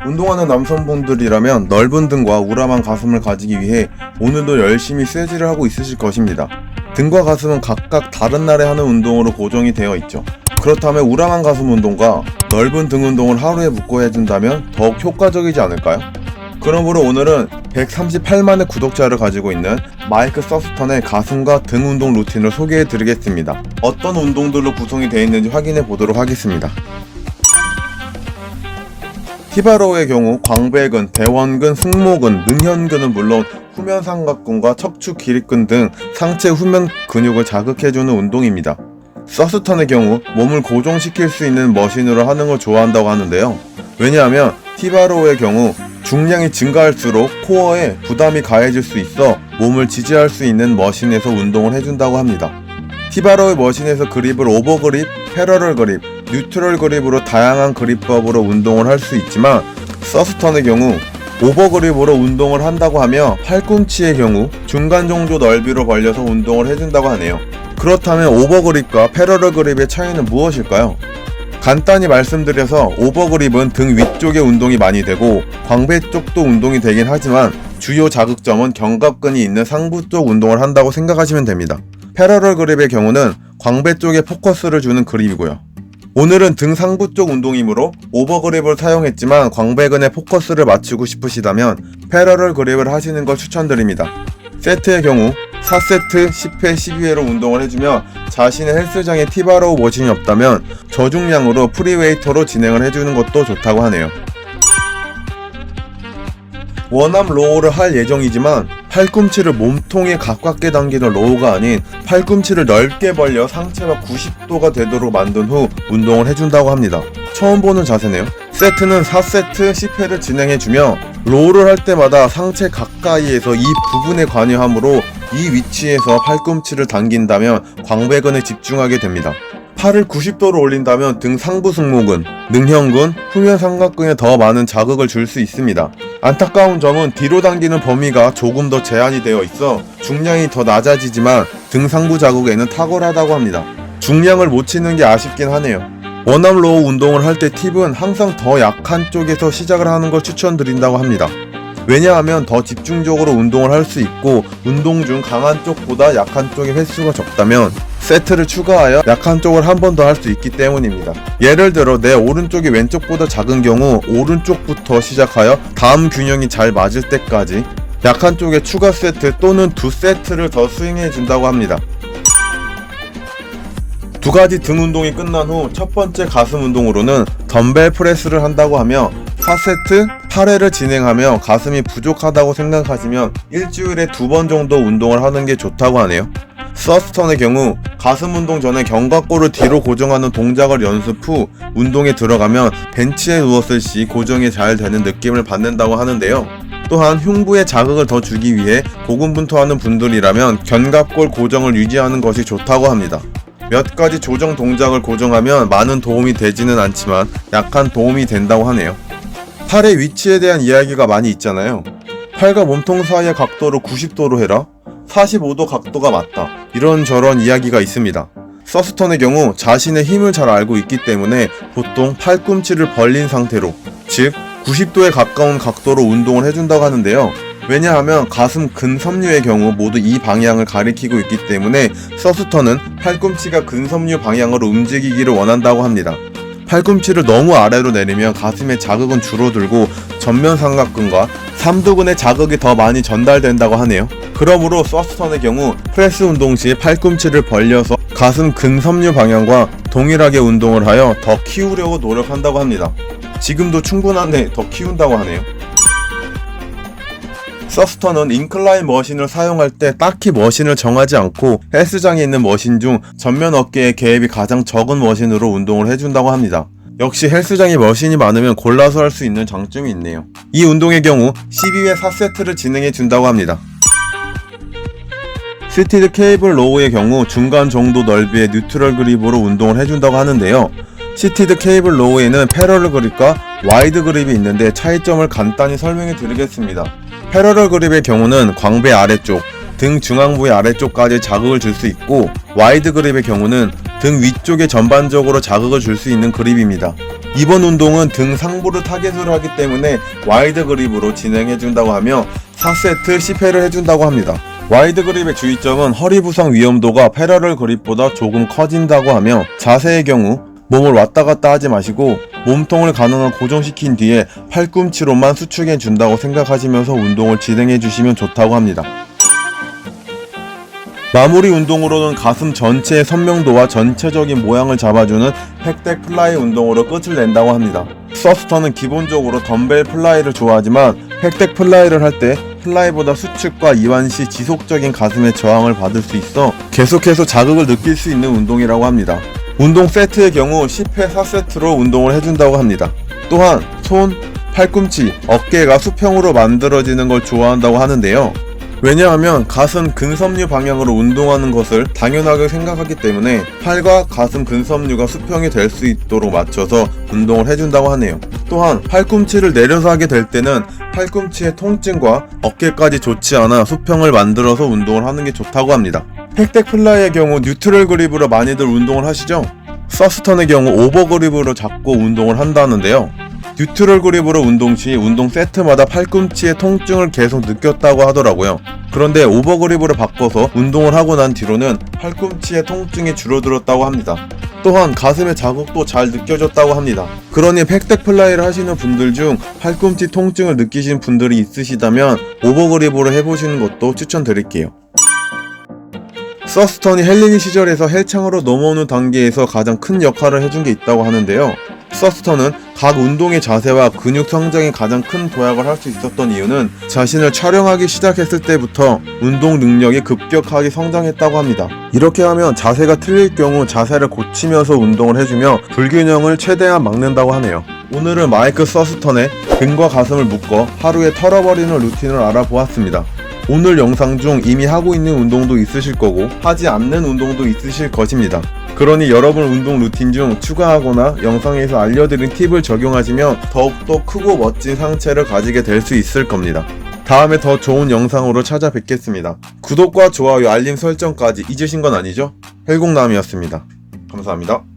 운동하는 남성분들이라면 넓은 등과 우람한 가슴을 가지기 위해 오늘도 열심히 쇠질을 하고 있으실 것입니다. 등과 가슴은 각각 다른 날에 하는 운동으로 고정이 되어 있죠. 그렇다면 우람한 가슴 운동과 넓은 등 운동을 하루에 묶어 해준다면 더욱 효과적이지 않을까요? 그러므로 오늘은 138만의 구독자를 가지고 있는 마이크 서스턴의 가슴과 등 운동 루틴을 소개해 드리겠습니다. 어떤 운동들로 구성이 되어 있는지 확인해 보도록 하겠습니다. 티바로우의 경우 광배근, 대원근, 승모근, 능현근은 물론 후면 삼각근과 척추 기립근 등 상체 후면 근육을 자극해주는 운동입니다. 서스턴의 경우 몸을 고정시킬 수 있는 머신으로 하는 걸 좋아한다고 하는데요. 왜냐하면 티바로우의 경우 중량이 증가할수록 코어에 부담이 가해질 수 있어 몸을 지지할 수 있는 머신에서 운동을 해준다고 합니다. 티바로우 머신에서 그립을 오버그립, 패러럴 그립, 뉴트럴 그립으로 다양한 그립법으로 운동을 할 수 있지만 서스턴의 경우 오버그립으로 운동을 한다고 하며 팔꿈치의 경우 중간 정도 넓이로 벌려서 운동을 해준다고 하네요. 그렇다면 오버그립과 패러럴 그립의 차이는 무엇일까요? 간단히 말씀드려서 오버그립은 등 위쪽에 운동이 많이 되고 광배 쪽도 운동이 되긴 하지만 주요 자극점은 견갑근이 있는 상부 쪽 운동을 한다고 생각하시면 됩니다. 패러럴 그립의 경우는 광배 쪽에 포커스를 주는 그립이고요. 오늘은 등 상부 쪽 운동이므로 오버그립을 사용했지만 광배근에 포커스를 맞추고 싶으시다면 패러럴 그립을 하시는 걸 추천드립니다. 세트의 경우 4세트 10회 12회로 운동을 해주며 자신의 헬스장에 티바로우 머신이 없다면 저중량으로 프리웨이터로 진행을 해주는 것도 좋다고 하네요. 원암 로우를 할 예정이지만 팔꿈치를 몸통에 가깝게 당기는 로우가 아닌 팔꿈치를 넓게 벌려 상체가 90도가 되도록 만든 후 운동을 해준다고 합니다. 처음 보는 자세네요. 세트는 4세트 10회를 진행해주며 로우를 할 때마다 상체 가까이에서 이 부분에 관여하므로 이 위치에서 팔꿈치를 당긴다면 광배근에 집중하게 됩니다. 팔을 90도로 올린다면 등 상부 승모근, 능현근, 후면 삼각근에 더 많은 자극을 줄 수 있습니다. 안타까운 점은 뒤로 당기는 범위가 조금 더 제한이 되어 있어 중량이 더 낮아지지만 등 상부 자극에는 탁월하다고 합니다. 중량을 못 치는 게 아쉽긴 하네요. 원암 로우 운동을 할 때 팁은 항상 더 약한 쪽에서 시작을 하는 걸 추천드린다고 합니다. 왜냐하면 더 집중적으로 운동을 할 수 있고 운동 중 강한 쪽보다 약한 쪽의 횟수가 적다면 세트를 추가하여 약한 쪽을 한 번 더 할 수 있기 때문입니다. 예를 들어 내 오른쪽이 왼쪽보다 작은 경우 오른쪽부터 시작하여 다음 균형이 잘 맞을 때까지 약한 쪽에 추가 세트 또는 2세트를 더 스윙해 준다고 합니다. 두 가지 등 운동이 끝난 후 첫 번째 가슴 운동으로는 덤벨 프레스를 한다고 하며 4세트 8회를 진행하며 가슴이 부족하다고 생각하시면 일주일에 2번 정도 운동을 하는 게 좋다고 하네요. 서스턴의 경우 가슴 운동 전에 견갑골을 뒤로 고정하는 동작을 연습 후 운동에 들어가면 벤치에 누웠을 시 고정이 잘 되는 느낌을 받는다고 하는데요. 또한 흉부에 자극을 더 주기 위해 고군분투하는 분들이라면 견갑골 고정을 유지하는 것이 좋다고 합니다. 몇 가지 조정 동작을 고정하면 많은 도움이 되지는 않지만 약간 도움이 된다고 하네요. 팔의 위치에 대한 이야기가 많이 있잖아요. 팔과 몸통 사이의 각도를 90도로 해라, 45도 각도가 맞다, 이런저런 이야기가 있습니다. 서스턴의 경우 자신의 힘을 잘 알고 있기 때문에 보통 팔꿈치를 벌린 상태로, 즉 90도에 가까운 각도로 운동을 해준다고 하는데요. 왜냐하면 가슴 근섬유의 경우 모두 이 방향을 가리키고 있기 때문에 서스턴은 팔꿈치가 근섬유 방향으로 움직이기를 원한다고 합니다. 팔꿈치를 너무 아래로 내리면 가슴의 자극은 줄어들고 전면 삼각근과 삼두근의 자극이 더 많이 전달된다고 하네요. 그러므로 서스턴의 경우 프레스 운동 시 팔꿈치를 벌려서 가슴 근섬유 방향과 동일하게 운동을 하여 더 키우려고 노력한다고 합니다. 지금도 충분한데 더 키운다고 하네요. 서스턴은 인클라인 머신을 사용할 때 딱히 머신을 정하지 않고 헬스장에 있는 머신 중 전면 어깨의 개입이 가장 적은 머신으로 운동을 해준다고 합니다. 역시 헬스장에 머신이 많으면 골라서 할 수 있는 장점이 있네요. 이 운동의 경우 12회 4세트를 진행해 준다고 합니다. 시티드 케이블 로우의 경우 중간 정도 넓이의 뉴트럴 그립으로 운동을 해준다고 하는데요. 시티드 케이블 로우에는 패러럴 그립과 와이드 그립이 있는데 차이점을 간단히 설명해 드리겠습니다. 패러럴 그립의 경우는 광배 아래쪽, 등 중앙부의 아래쪽까지 자극을 줄 수 있고 와이드 그립의 경우는 등 위쪽에 전반적으로 자극을 줄 수 있는 그립입니다. 이번 운동은 등 상부를 타겟으로 하기 때문에 와이드 그립으로 진행해준다고 하며 4세트 10회를 해준다고 합니다. 와이드 그립의 주의점은 허리 부상 위험도가 패러럴 그립보다 조금 커진다고 하며 자세의 경우 몸을 왔다 갔다 하지 마시고 몸통을 가능한 고정시킨 뒤에 팔꿈치로만 수축해 준다고 생각하시면서 운동을 진행해 주시면 좋다고 합니다. 마무리 운동으로는 가슴 전체의 선명도와 전체적인 모양을 잡아주는 팩덱 플라이 운동으로 끝을 낸다고 합니다. 서스터는 기본적으로 덤벨 플라이를 좋아하지만 팩덱 플라이를 할 때 플라이보다 수축과 이완 시 지속적인 가슴의 저항을 받을 수 있어 계속해서 자극을 느낄 수 있는 운동이라고 합니다. 운동 세트의 경우 10회 4세트로 운동을 해준다고 합니다. 또한 손, 팔꿈치, 어깨가 수평으로 만들어지는 걸 좋아한다고 하는데요. 왜냐하면 가슴 근섬유 방향으로 운동하는 것을 당연하게 생각하기 때문에 팔과 가슴 근섬유가 수평이 될 수 있도록 맞춰서 운동을 해준다고 하네요. 또한 팔꿈치를 내려서 하게 될 때는 팔꿈치의 통증과 어깨까지 좋지 않아 수평을 만들어서 운동을 하는 게 좋다고 합니다. 팩덱 플라이의 경우 뉴트럴 그립으로 많이들 운동을 하시죠? 서스턴의 경우 오버 그립으로 잡고 운동을 한다는데요. 뉴트럴 그립으로 운동 시 운동 세트마다 팔꿈치의 통증을 계속 느꼈다고 하더라고요. 그런데 오버 그립으로 바꿔서 운동을 하고 난 뒤로는 팔꿈치의 통증이 줄어들었다고 합니다. 또한 가슴의 자극도 잘 느껴졌다고 합니다. 그러니 팩덱 플라이를 하시는 분들 중 팔꿈치 통증을 느끼신 분들이 있으시다면 오버 그립으로 해보시는 것도 추천드릴게요. 서스턴이 헬린이 시절에서 헬창으로 넘어오는 단계에서 가장 큰 역할을 해준 게 있다고 하는데요. 서스턴은 각 운동의 자세와 근육 성장에 가장 큰 도약을 할 수 있었던 이유는 자신을 촬영하기 시작했을 때부터 운동 능력이 급격하게 성장했다고 합니다. 이렇게 하면 자세가 틀릴 경우 자세를 고치면서 운동을 해주며 불균형을 최대한 막는다고 하네요. 오늘은 마이크 서스턴의 등과 가슴을 묶어 하루에 털어버리는 루틴을 알아보았습니다. 오늘 영상 중 이미 하고 있는 운동도 있으실 거고 하지 않는 운동도 있으실 것입니다. 그러니 여러분 운동 루틴 중 추가하거나 영상에서 알려드린 팁을 적용하시면 더욱더 크고 멋진 상체를 가지게 될 수 있을 겁니다. 다음에 더 좋은 영상으로 찾아뵙겠습니다. 구독과 좋아요, 알림 설정까지 잊으신 건 아니죠? 헬공남이었습니다. 감사합니다.